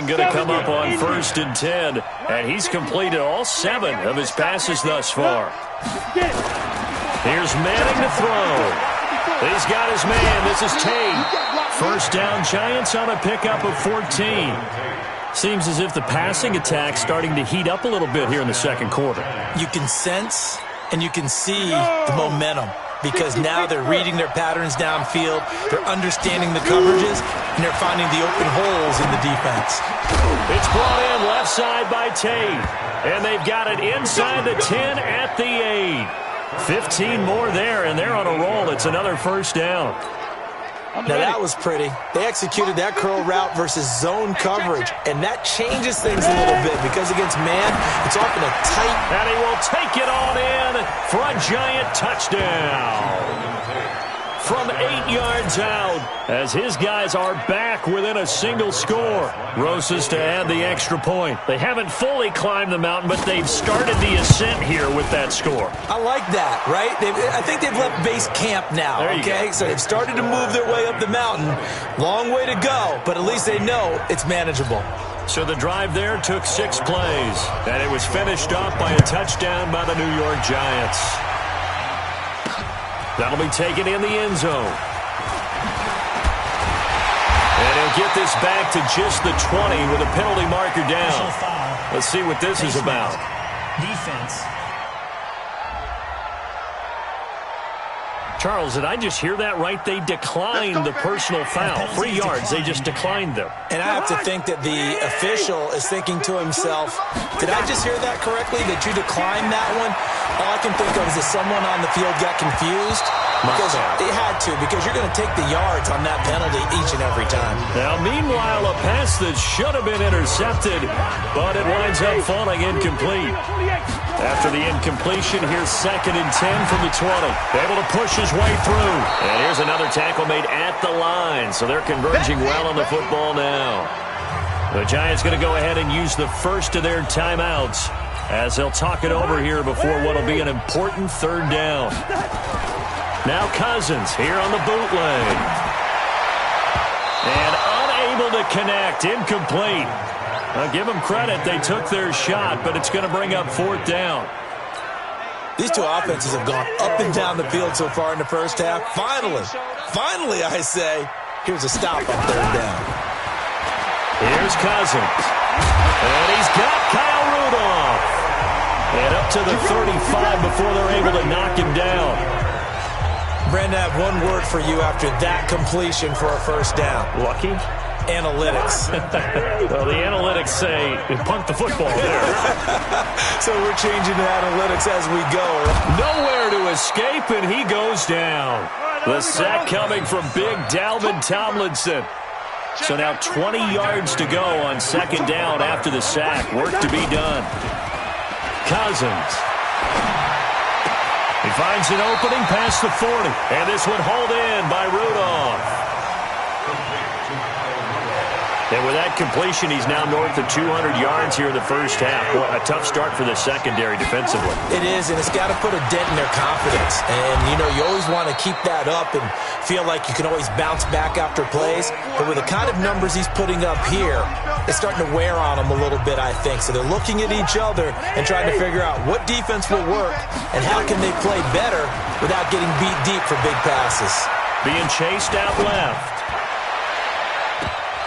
going to come up on 1st and 10, and he's completed all 7 of his passes thus far. Here's Manning to throw. He's got his man. This is Tate. First down, Giants on a pickup of 14. Seems as if the passing attack's starting to heat up a little bit here in the second quarter. You can sense and you can see the momentum because now they're reading their patterns downfield, they're understanding the coverages, and they're finding the open holes in the defense. It's brought in left side by Tate, and they've got it inside the 10 at the 8. 15 more there, and they're on a roll. It's another first down. Now that was pretty. They executed that curl route versus zone coverage, and that changes things a little bit because against man, it's often a tight. And he will take it on in for a Giant touchdown. From 8 yards out as his guys are back within a single score. Rosas to add the extra point. They haven't fully climbed the mountain, but they've started the ascent here with that score. I like that, right? I think they've left base camp now, okay? So they've started to move their way up the mountain. Long way to go, but at least they know it's manageable. So the drive there took 6 plays, and it was finished off by a touchdown by the New York Giants. That'll be taken in the end zone. And he'll get this back to just the 20 with a penalty marker down. Let's see what this is about. Defense. Charles, did I just hear that right? They declined the personal foul. 3 yards, they just declined them. And I have to think that the official is thinking to himself, did I just hear that correctly, that you declined that one? All I can think of is that someone on the field got confused. Because it had to, because you're going to take the yards on that penalty each and every time. Now, meanwhile, a pass that should have been intercepted, but it winds up falling incomplete. After the incompletion, here's 2nd and 10 from the 20. Able to push his way through. And here's another tackle made at the line, so they're converging well on the football now. The Giants going to go ahead and use the first of their timeouts as they'll talk it over here before what will be an important 3rd down. Now Cousins here on the bootleg. And unable to connect. Incomplete. I'll give them credit. They took their shot, but it's going to bring up 4th down. These two offenses have gone up and down the field so far in the first half. Finally, I say, here's a stop on 3rd down. Here's Cousins. And he's got Kyle Rudolph. And up to the 35 before they're able to knock him down. Brandon, I have one word for you after that completion for a 1st down. Lucky? Analytics. Well, the analytics say punt the football there. So we're changing the analytics as we go. Nowhere to escape, and he goes down. The sack coming from big Dalvin Tomlinson. So now 20 yards to go on 2nd down after the sack. Work to be done. Cousins. He finds an opening past the 40. And this one hauled in by Rudolph. And with that completion, he's now north of 200 yards here in the first half. Boy, a tough start for the secondary defensively. It is, and it's got to put a dent in their confidence. And, you know, you always want to keep that up and feel like you can always bounce back after plays. But with the kind of numbers he's putting up here, it's starting to wear on them a little bit, I think. So they're looking at each other and trying to figure out what defense will work and how can they play better without getting beat deep for big passes. Being chased out left.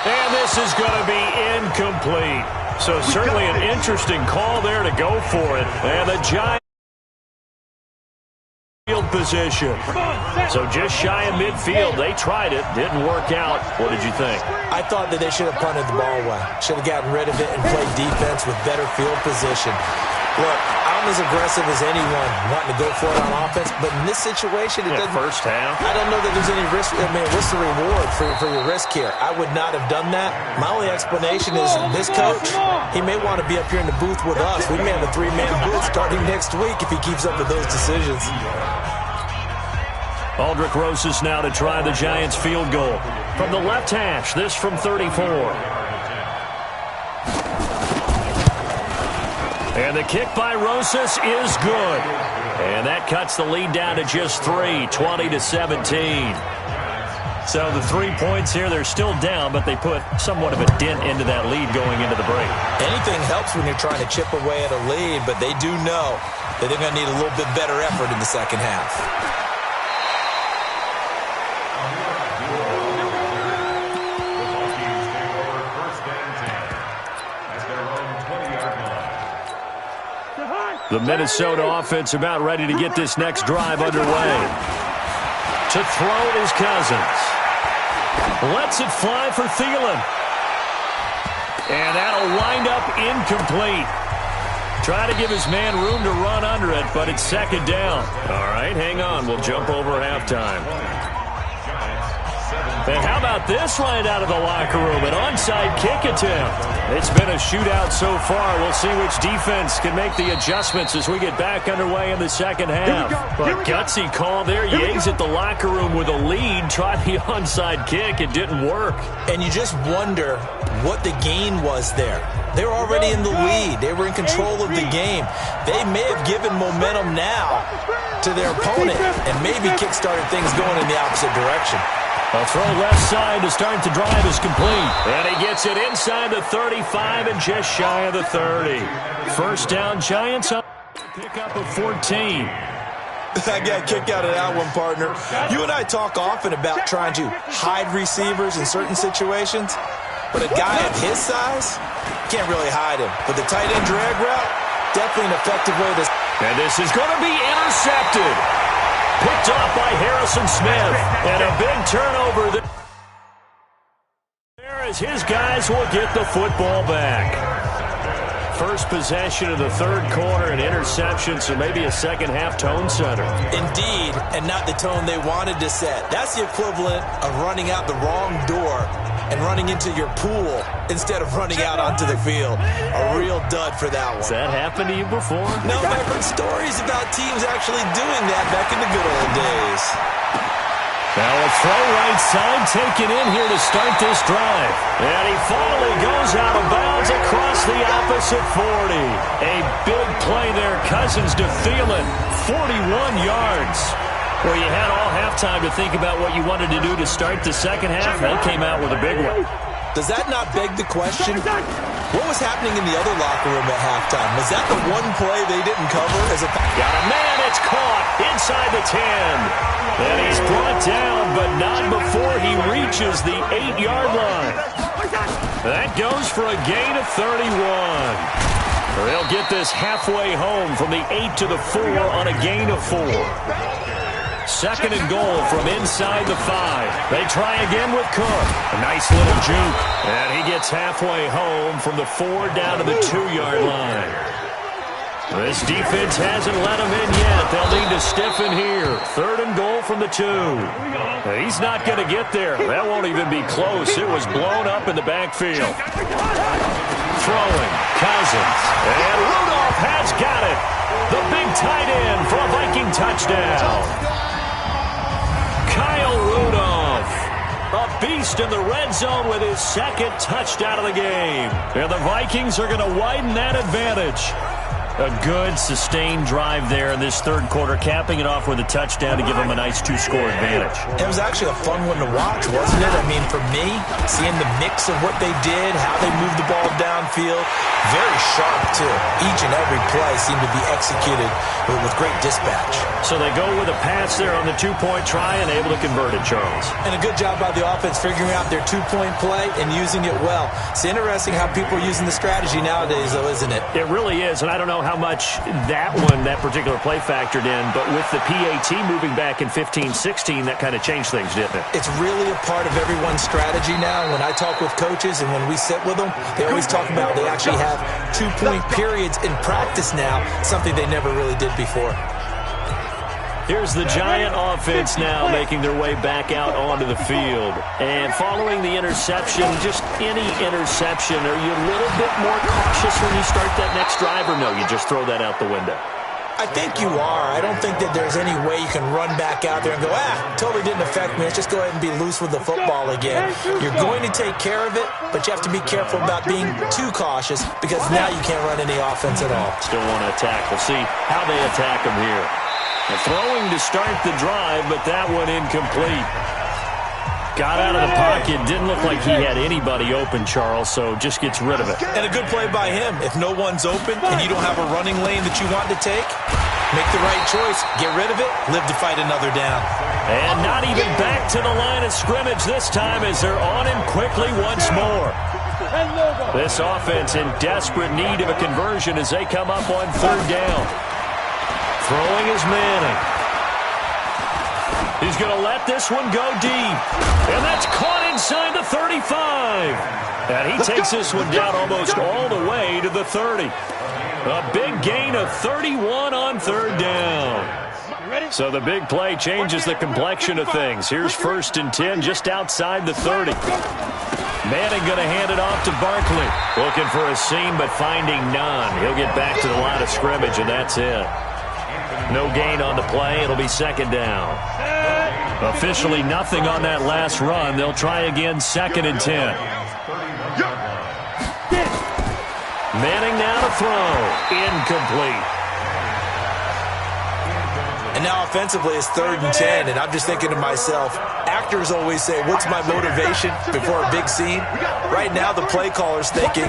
And this is going to be incomplete. So certainly an interesting call there to go for it. And the Giants field position. So just shy of midfield. They tried it. Didn't work out. What did you think? I thought that they should have punted the ball away. Should have gotten rid of it and played defense with better field position. Look, I'm as aggressive as anyone wanting to go for it on offense, but in this situation, it doesn't. First half. I don't know that there's any risk. I mean, what's the reward for your risk here? I would not have done that. My only explanation is this coach, he may want to be up here in the booth with us. We may have a 3-man booth starting next week if he keeps up with those decisions. Aldrick Rosas now to try the Giants field goal. From the left hash, this from 34. And the kick by Rosas is good. And that cuts the lead down to just 3, 20-17. So the 3 points here, they're still down, but they put somewhat of a dent into that lead going into the break. Anything helps when you're trying to chip away at a lead, but they do know that they're going to need a little bit better effort in the second half. The Minnesota offense about ready to get this next drive underway. To throw it is Cousins. Lets it fly for Thielen. And that'll wind up incomplete. Try to give his man room to run under it, but it's second down. All right, hang on. We'll jump over halftime. And how about this right out of the locker room? An onside kick attempt. It's been a shootout so far. We'll see which defense can make the adjustments as we get back underway in the second half. But gutsy call there. You exit the locker room with a lead. Try the onside kick. It didn't work. And you just wonder what the gain was there. They were already in the lead. They were in control of the game. They may have given momentum now to their opponent and maybe kick-started things going in the opposite direction. A throw left side to start the drive is complete. And he gets it inside the 35 and just shy of the 30. First down, Giants up. Pick up of 14. I got a kick out of that one, partner. You and I talk often about trying to hide receivers in certain situations. But a guy of his size, can't really hide him. But the tight end drag route, definitely an effective way to... And this is going to be intercepted. Picked off by Harrison Smith. And a big turnover there as his guys will get the football back. First possession of the third quarter, an interception, so maybe a second-half tone setter. Indeed, and not the tone they wanted to set. That's the equivalent of running out the wrong door and running into your pool instead of running out onto the field. A real dud for that one. Has that happened to you before? No, I've heard stories about teams actually doing that back in the good old days. Now a throw right side taken in here to start this drive. And he finally goes out of bounds across the opposite 40. A big play there. Cousins to Thielen. 41 yards. Well, you had all halftime to think about what you wanted to do to start the second half. They came out with a big one. Does that not beg the question? What was happening in the other locker room at halftime? Was that the one play they didn't cover? Got a man, it's caught inside the 10. And he's brought down, but not before he reaches the 8-yard line. That goes for a gain of 31. They'll get this halfway home from the 8 to the 4 on a gain of 4. Second and goal from inside the 5. They try again with Cook. A nice little juke. And he gets halfway home from the 4 down to the 2-yard line. This defense hasn't let him in yet. They'll need to stiffen here. Third and goal from the 2. He's not going to get there. That won't even be close. It was blown up in the backfield. Throwing. Cousins. And Rudolph has got it. The big tight end for a Viking touchdown. Kyle Rudolph, a beast in the red zone with his second touchdown of the game. And the Vikings are going to widen that advantage. A good, sustained drive there in this third quarter, capping it off with a touchdown to give them a nice 2-score advantage. It was actually a fun one to watch, wasn't it? I mean, for me, seeing the mix of what they did, how they moved the ball downfield, very sharp, too. Each and every play seemed to be executed with great dispatch. So they go with a pass there on the 2-point try and able to convert it, Charles. And a good job by the offense figuring out their 2-point play and using it well. It's interesting how people are using the strategy nowadays, though, isn't it? It really is, and I don't know how much that particular play factored in, but with the PAT moving back in 15-16, that kind of changed things, didn't it? It's really a part of everyone's strategy now. When I talk with coaches and when we sit with them, they always talk about they actually have 2-point periods in practice now, something they never really did before. Here's the Giant offense now making their way back out onto the field. And following the interception, just any interception, are you a little bit more cautious when you start that next drive, or no, you just throw that out the window? I think you are. I don't think that there's any way you can run back out there and go, totally didn't affect me. Let's just go ahead and be loose with the football again. You're going to take care of it, but you have to be careful about being too cautious because now you can't run any offense at all. Still want to attack. We'll see how they attack them here. Throwing to start the drive, but that one incomplete. Got out of the pocket. Didn't look like he had anybody open, Charles, so just gets rid of it. And a good play by him. If no one's open and you don't have a running lane that you want to take, make the right choice. Get rid of it. Live to fight another down. And not even back to the line of scrimmage this time as they're on him quickly once more. This offense in desperate need of a conversion as they come up on third down. Throwing is Manning. He's going to let this one go deep. And that's caught inside the 35. And he takes this one down almost all the way to the 30. A big gain of 31 on third down. So the big play changes the complexion of things. Here's 1st and 10 just outside the 30. Manning going to hand it off to Barkley. Looking for a seam, but finding none. He'll get back to the line of scrimmage, and that's it. No gain on the play. It'll be 2nd down. Officially nothing on that last run. They'll try again 2nd and 10. Manning now to throw. Incomplete. And now offensively it's 3rd and 10, and I'm just thinking to myself, actors always say, what's my motivation before a big scene? Right now the play caller's thinking,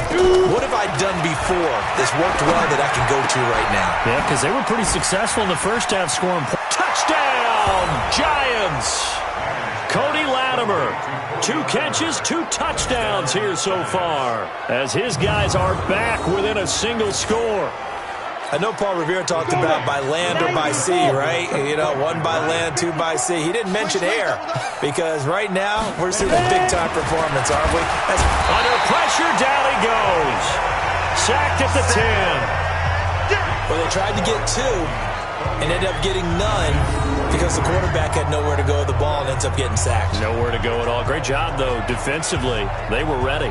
what have I done before that's worked well that I can go to right now? Yeah, because they were pretty successful in the first half scoring. Touchdown, Giants! Cody Latimer, 2 catches, 2 touchdowns here so far, as his guys are back within a single score. I know Paul Revere talked about by land or by sea, right? You know, 1 by land, 2 by sea. He didn't mention air because right now we're seeing a big-time performance, aren't we? Under pressure, down he goes. Sacked at the 10. Well, they tried to get 2 and ended up getting none because the quarterback had nowhere to go with the ball and ends up getting sacked. Nowhere to go at all. Great job, though, defensively. They were ready.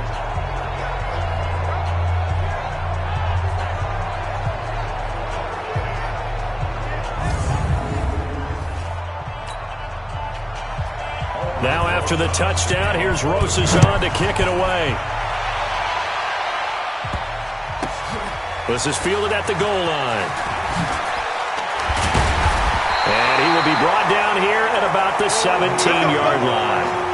Now after the touchdown, here's Rosazon to kick it away. This is fielded at the goal line. And he will be brought down here at about the 17-yard line.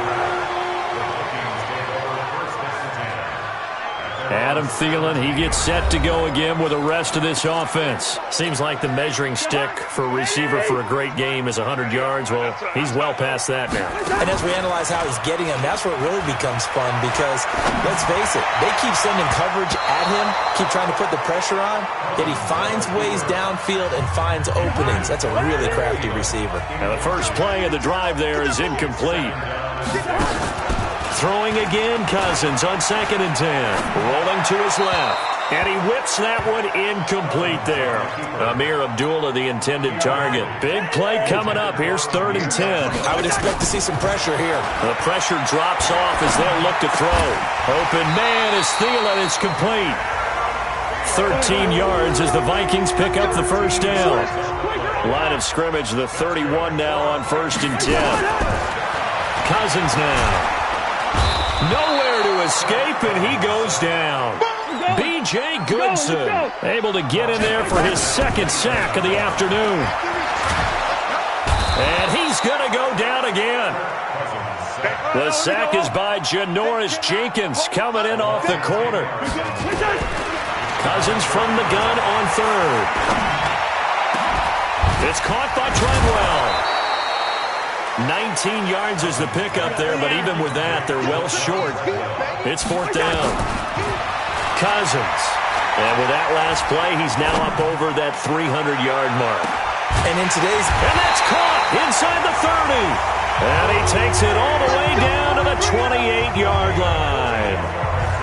Adam Thielen, he gets set to go again with the rest of this offense. Seems like the measuring stick for a receiver for a great game is 100 yards. Well, he's well past that now. And as we analyze how he's getting them, that's what really becomes fun because, let's face it, they keep sending coverage at him, keep trying to put the pressure on, yet he finds ways downfield and finds openings. That's a really crafty receiver. Now the first play of the drive there is incomplete. Throwing again, Cousins on 2nd and 10. Rolling to his left. And he whips that one incomplete there. Amir Abdullah, the intended target. Big play coming up. Here's 3rd and 10. I would expect to see some pressure here. The pressure drops off as they'll look to throw. Open man is Thielen. It's complete. 13 yards as the Vikings pick up the first down. Line of scrimmage, the 31 now on 1st and 10. Cousins now. Nowhere to escape, and he goes down. B.J. Goodson able to get in there for his 2nd sack of the afternoon. And he's going to go down again. The sack is by Janoris Jenkins coming in off the corner. Cousins from the gun on 3rd. It's caught by Treadwell. 19 yards is the pickup there, but even with that, they're well short. It's 4th down. Cousins. And with that last play, he's now up over that 300-yard mark. And in today's... And that's caught inside the 30. And he takes it all the way down to the 28-yard line.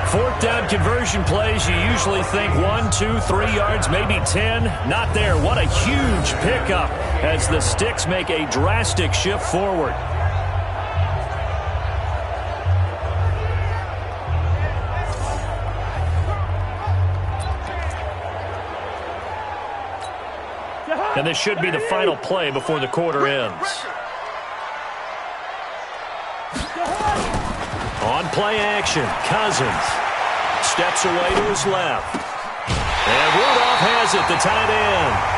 4th down conversion plays, you usually think 1, 2, 3 yards, maybe 10. Not there. What a huge pickup as the Sticks make a drastic shift forward. And this should be the final play before the quarter ends. On play action, Cousins steps away to his left. And Rudolph has it, the tight end.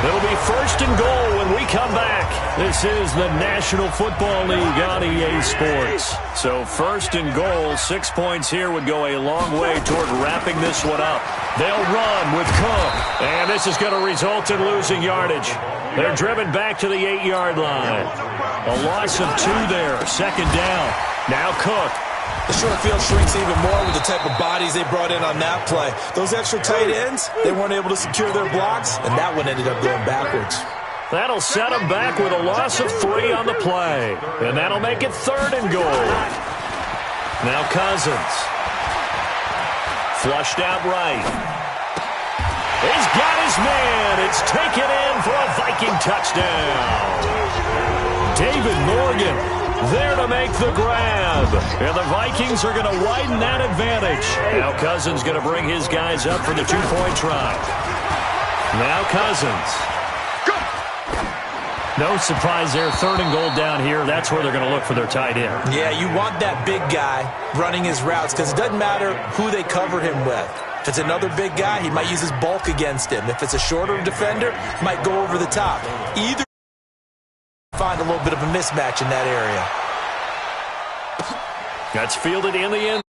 It'll be first and goal when we come back. This is the National Football League on EA Sports. So first and goal, 6 points here would go a long way toward wrapping this one up. They'll run with Cook, and this is going to result in losing yardage. They're driven back to the 8-yard line. A loss of 2 there, second down. Now Cook. The short field shrinks even more with the type of bodies they brought in on that play. Those extra tight ends, they weren't able to secure their blocks, and that one ended up going backwards. That'll set them back with a loss of 3 on the play. And that'll make it third and goal. Now Cousins. Flushed out right. He's got his man. It's taken in for a Viking touchdown. David Morgan there to make the grab. And the Vikings are going to widen that advantage. Now Cousins going to bring his guys up for the 2-point try. Now Cousins. No surprise there. Third and goal down here. That's where they're going to look for their tight end. Yeah, you want that big guy running his routes because it doesn't matter who they cover him with. If it's another big guy, he might use his bulk against him. If it's a shorter defender, he might go over the top. Either find a little bit of a mismatch in that area. That's fielded in the end.